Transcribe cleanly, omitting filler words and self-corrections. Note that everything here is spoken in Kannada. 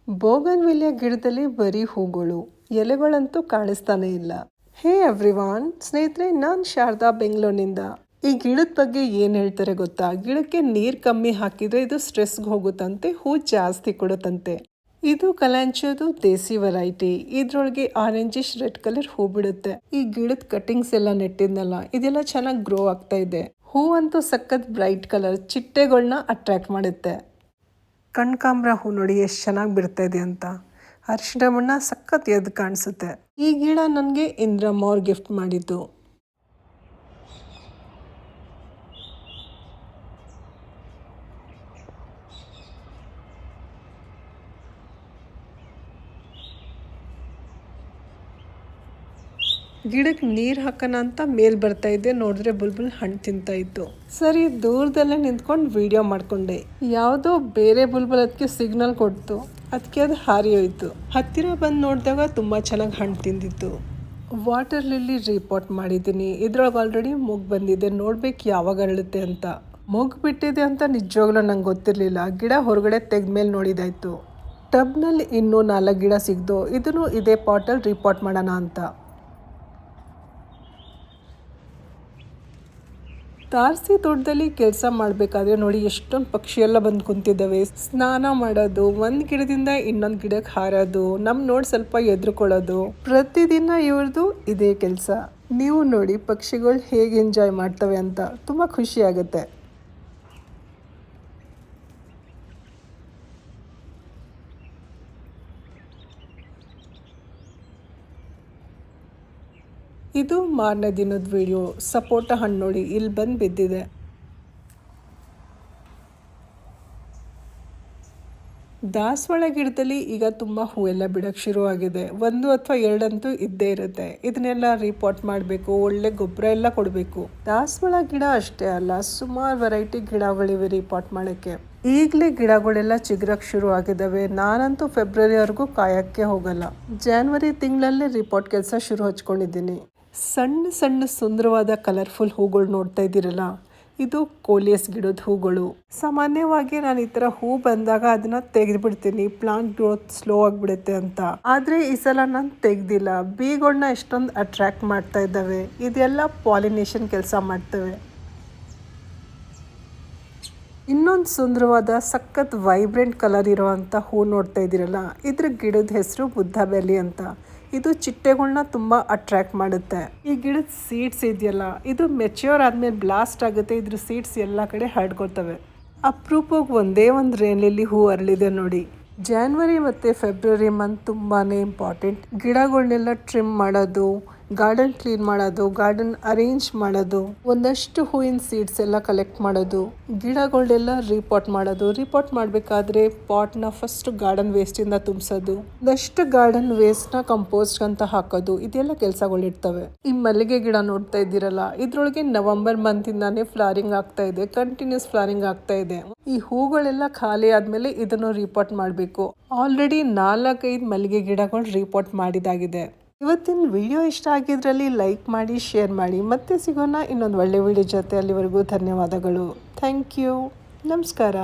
ಬೋಗನ್ವಿಲಿಯ ಗಿಡದಲ್ಲಿ ಬರೀ ಹೂಗಳು, ಎಲೆಗಳಂತೂ ಕಾಣಿಸ್ತಾನೆ ಇಲ್ಲ. ಹೇ ಎವ್ರಿವಾನ್, ಸ್ನೇಹಿತರೆ, ನಾನು ಶಾರದಾ ಬೆಂಗಳೂರಿನಿಂದ. ಈ ಗಿಡದ ಬಗ್ಗೆ ಏನು ಹೇಳ್ತಾರೆ ಗೊತ್ತಾ? ಗಿಡಕ್ಕೆ ನೀರು ಕಮ್ಮಿ ಹಾಕಿದ್ರೆ ಇದು ಸ್ಟ್ರೆಸ್ಗೆ ಹೋಗುತ್ತಂತೆ, ಹೂ ಜಾಸ್ತಿ ಕೊಡುತ್ತಂತೆ. ಇದು ಕಲಾಂಚೋದು ದೇಸಿ ವೆರೈಟಿ. ಇದ್ರೊಳಗೆ ಆರೆಂಜಿಶ್ ರೆಡ್ ಕಲರ್ ಹೂ ಬಿಡುತ್ತೆ. ಈ ಗಿಡದ ಕಟಿಂಗ್ಸ್ ಎಲ್ಲ ನೆಟ್ಟಿದ್ನಲ್ಲ, ಇದೆಲ್ಲ ಚೆನ್ನಾಗಿ ಗ್ರೋ ಆಗ್ತಾ ಇದೆ. ಹೂ ಅಂತೂ ಸಖತ್ ಬ್ರೈಟ್ ಕಲರ್, ಚಿಟ್ಟೆಗಳನ್ನ ಅಟ್ರಾಕ್ಟ್ ಮಾಡುತ್ತೆ. ಕಣ್ಕಾಂಬ್ರ ಹೂ ನೋಡಿ ಎಷ್ಟು ಚೆನ್ನಾಗಿ ಬಿಡ್ತಾ ಇದೆ ಅಂತ. ಅರಿಶಿಣ ಬಣ್ಣ ಸಖತ್ ಎದ್ದು ಕಾಣಿಸುತ್ತೆ. ಈ ಗಿಡ ನನಗೆ ಇಂದ್ರಮ್ಮ ಅವ್ರು ಗಿಫ್ಟ್ ಮಾಡಿದ್ದು. ಗಿಡಕ್ಕೆ ನೀರು ಹಾಕೋಣ ಅಂತ ಮೇಲ್ ಬರ್ತಾ ಇದ್ದೆ, ನೋಡಿದ್ರೆ ಬುಲ್ಬುಲ್ ಹಣ್ಣು ತಿಂತಾ ಇತ್ತು. ಸರಿ, ದೂರದಲ್ಲೇ ನಿಂತ್ಕೊಂಡು ವಿಡಿಯೋ ಮಾಡ್ಕೊಂಡೆ. ಯಾವುದೋ ಬೇರೆ ಬುಲ್ಬುಲ್ ಅದಕ್ಕೆ ಸಿಗ್ನಲ್ ಕೊಡ್ತು, ಅದಕ್ಕೆ ಅದು ಹಾರಿ ಹೋಯ್ತು. ಹತ್ತಿರ ಬಂದು ನೋಡಿದಾಗ ತುಂಬ ಚೆನ್ನಾಗಿ ಹಣ್ಣು ತಿಂದಿತ್ತು. ವಾಟರ್ ಲಿಲ್ಲಿ ರೀಪಾಟ್ ಮಾಡಿದ್ದೀನಿ. ಇದ್ರೊಳಗೆ ಆಲ್ರೆಡಿ ಮೊಗ್ಗು ಬಂದಿದೆ, ನೋಡ್ಬೇಕು ಯಾವಾಗ ಅರಳುತ್ತೆ ಅಂತ. ಮೊಗ್ಗು ಬಿಟ್ಟಿದೆ ಅಂತ ನಿಜವಾಗ್ಲೂ ನಂಗೆ ಗೊತ್ತಿರಲಿಲ್ಲ. ಗಿಡ ಹೊರಗಡೆ ತೆಗೆದ್ಮೇಲೆ ನೋಡಿದಾಯ್ತು. ಟಬ್ನಲ್ಲಿ ಇನ್ನೂ 4 ಗಿಡ ಸಿಗ್ದು, ಇದನ್ನು ಇದೇ ಪಾಟಲ್ಲಿ ರೀಪಾಟ್ ಮಾಡೋಣ ಅಂತ. ತಾರಸಿ ತೋಟದಲ್ಲಿ ಕೆಲಸ ಮಾಡಬೇಕಾದ್ರೆ ನೋಡಿ ಎಷ್ಟೊಂದು ಪಕ್ಷಿ ಎಲ್ಲ ಬಂದು ಕುಂತಿದ್ದಾವೆ. ಸ್ನಾನ ಮಾಡೋದು, ಒಂದು ಗಿಡದಿಂದ ಇನ್ನೊಂದು ಗಿಡಕ್ಕೆ ಹಾರೋದು, ನೋಡಿ ಸ್ವಲ್ಪ ಎದ್ರುಕೊಳ್ಳೋದು, ಪ್ರತಿದಿನ ಇವ್ರದ್ದು ಇದೇ ಕೆಲಸ. ನೀವು ನೋಡಿ ಪಕ್ಷಿಗಳು ಹೇಗೆ ಎಂಜಾಯ್ ಮಾಡ್ತವೆ ಅಂತ, ತುಂಬ ಖುಷಿ ಆಗುತ್ತೆ. ಇದು ಮಾರನೇ ದಿನದ ವಿಡಿಯೋ. ಸಪೋಟ ಹಣ್ಣು ನೋಡಿ ಇಲ್ಲಿ ಬಂದು ಬಿದ್ದಿದೆ. ದಾಸವಾಳ ಗಿಡದಲ್ಲಿ ಈಗ ತುಂಬ ಹೂವೆಲ್ಲ ಬಿಡೋಕ್ಕೆ ಶುರುವಾಗಿದೆ. 1 ಅಥವಾ 2 ಅಂತೂ ಇದ್ದೇ ಇರುತ್ತೆ. ಇದನ್ನೆಲ್ಲ ರೀಪಾಟ್ ಮಾಡಬೇಕು, ಒಳ್ಳೆ ಗೊಬ್ಬರ ಎಲ್ಲ ಕೊಡಬೇಕು. ದಾಸವಾಳ ಗಿಡ ಅಷ್ಟೇ ಅಲ್ಲ, ಸುಮಾರು ವೆರೈಟಿ ಗಿಡಗಳಿವೆ ರೀಪಾಟ್ ಮಾಡೋಕ್ಕೆ. ಈಗಲೇ ಗಿಡಗಳೆಲ್ಲ ಚಿಗುರಕ್ಕೆ ಶುರು ಆಗಿದ್ದಾವೆ. ನಾನಂತೂ ಫೆಬ್ರವರಿವರೆಗೂ ಕಾಯೋಕ್ಕೆ ಹೋಗಲ್ಲ. ಜಾನ್ವರಿ ತಿಂಗಳಲ್ಲೇ ರೀಪಾಟ್ ಕೆಲಸ ಶುರು ಹಚ್ಕೊಂಡಿದ್ದೀನಿ. ಸಣ್ಣ ಸಣ್ಣ ಸುಂದರವಾದ ಕಲರ್ಫುಲ್ ಹೂಗಳು ನೋಡ್ತಾ ಇದ್ದೀರಲ್ಲ, ಇದು ಕೋಲಿಯಸ್ ಗಿಡದ ಹೂಗಳು. ಸಾಮಾನ್ಯವಾಗಿ ನಾನು ಈ ಥರ ಹೂ ಬಂದಾಗ ಅದನ್ನ ತೆಗೆದುಬಿಡ್ತೀನಿ, ಪ್ಲಾಂಟ್ ಗ್ರೋತ್ ಸ್ಲೋ ಆಗಿಬಿಡುತ್ತೆ ಅಂತ. ಆದರೆ ಈ ಸಲ ನಾನು ತೆಗ್ದಿಲ್ಲ. ಬೀಗಳನ್ನ ಎಷ್ಟೊಂದು ಅಟ್ರಾಕ್ಟ್ ಮಾಡ್ತಾ ಇದ್ದಾವೆ. ಇದೆಲ್ಲ ಪಾಲಿನೇಷನ್ ಕೆಲಸ ಮಾಡ್ತವೆ. ಇನ್ನೊಂದು ಸುಂದರವಾದ ಸಖತ್ ವೈಬ್ರೆಂಟ್ ಕಲರ್ ಇರೋವಂಥ ಹೂ ನೋಡ್ತಾ ಇದ್ದೀರಲ್ಲ, ಇದ್ರ ಗಿಡದ ಹೆಸರು ಬುದ್ಧ ಬೆಲಿ ಅಂತ. ಇದು ಚಿಟ್ಟೆಗಳನ್ನ ತುಂಬ ಅಟ್ರಾಕ್ಟ್ ಮಾಡುತ್ತೆ. ಈ ಗಿಡದ ಸೀಡ್ಸ್ ಇದೆಯಲ್ಲ, ಇದು ಮೆಚ್ಯೂರ್ ಆದಮೇಲೆ ಬ್ಲಾಸ್ಟ್ ಆಗುತ್ತೆ. ಇದ್ರ ಸೀಡ್ಸ್ ಎಲ್ಲ ಕಡೆ ಹರಡ್ಕೊಳ್ತವೆ. ಅಪರೂಪಕ್ಕೆ ಒಂದೇ ಒಂದು ರೇನ್ ಲಿಲ್ಲಿ ಹೂ ಅರಳಿದೆ ನೋಡಿ. ಜಾನ್ವರಿ ಮತ್ತು ಫೆಬ್ರವರಿ ಮಂತ್ ತುಂಬಾ ಇಂಪಾರ್ಟೆಂಟ್. ಗಿಡಗಳನ್ನೆಲ್ಲ ಟ್ರಿಮ್ ಮಾಡೋದು, ಗಾರ್ಡನ್ ಕ್ಲೀನ್ ಮಾಡೋದು, ಗಾರ್ಡನ್ ಅರೇಂಜ್ ಮಾಡೋದು, ಒಂದಷ್ಟು ಹೂವಿನ ಸೀಡ್ಸ್ ಎಲ್ಲ ಕಲೆಕ್ಟ್ ಮಾಡೋದು, ಗಿಡಗಳನ್ನೆಲ್ಲ ರೀಪಾಟ್ ಮಾಡೋದು. ರೀಪಾಟ್ ಮಾಡಬೇಕಾದ್ರೆ ಪಾಟ್ನ ಫಸ್ಟ್ ಗಾರ್ಡನ್ ವೇಸ್ಟಿಂದ ತುಂಬಿಸೋದು, ಒಂದಷ್ಟು ಗಾರ್ಡನ್ ವೇಸ್ಟ್ನ ಕಂಪೋಸ್ಟ್ ಅಂತ ಹಾಕೋದು, ಇದೆಲ್ಲ ಕೆಲಸಗಳಿರ್ತವೆ. ಈ ಮಲ್ಲಿಗೆ ಗಿಡ ನೋಡ್ತಾ ಇದ್ದೀರಲ್ಲ, ಇದ್ರೊಳಗೆ ನವೆಂಬರ್ ಮಂತಿಂದಾನೇ ಫ್ಲವರಿಂಗ್ ಆಗ್ತಾ ಇದೆ, ಕಂಟಿನ್ಯೂಸ್ ಫ್ಲವರಿಂಗ್ ಆಗ್ತಾ ಇದೆ. ಈ ಹೂಗಳೆಲ್ಲ ಖಾಲಿ ಆದಮೇಲೆ ಇದನ್ನು ರೀಪಾಟ್ ಮಾಡಬೇಕು. ಆಲ್ರೆಡಿ 4-5 ಮಲ್ಲಿಗೆ ಗಿಡಗಳು ರೀಪಾಟ್ ಮಾಡಿದಾಗಿದೆ. ಇವತ್ತಿನ ವಿಡಿಯೋ ಇಷ್ಟ ಆಗಿದ್ರಲ್ಲಿ ಲೈಕ್ ಮಾಡಿ, ಶೇರ್ ಮಾಡಿ. ಮತ್ತೆ ಸಿಗೋಣ ಇನ್ನೊಂದು ಒಳ್ಳೆ ವಿಡಿಯೋ ಜೊತೆ. ಅಲ್ಲಿವರೆಗೂ ಧನ್ಯವಾದಗಳು. Thank you. ನಮಸ್ಕಾರ.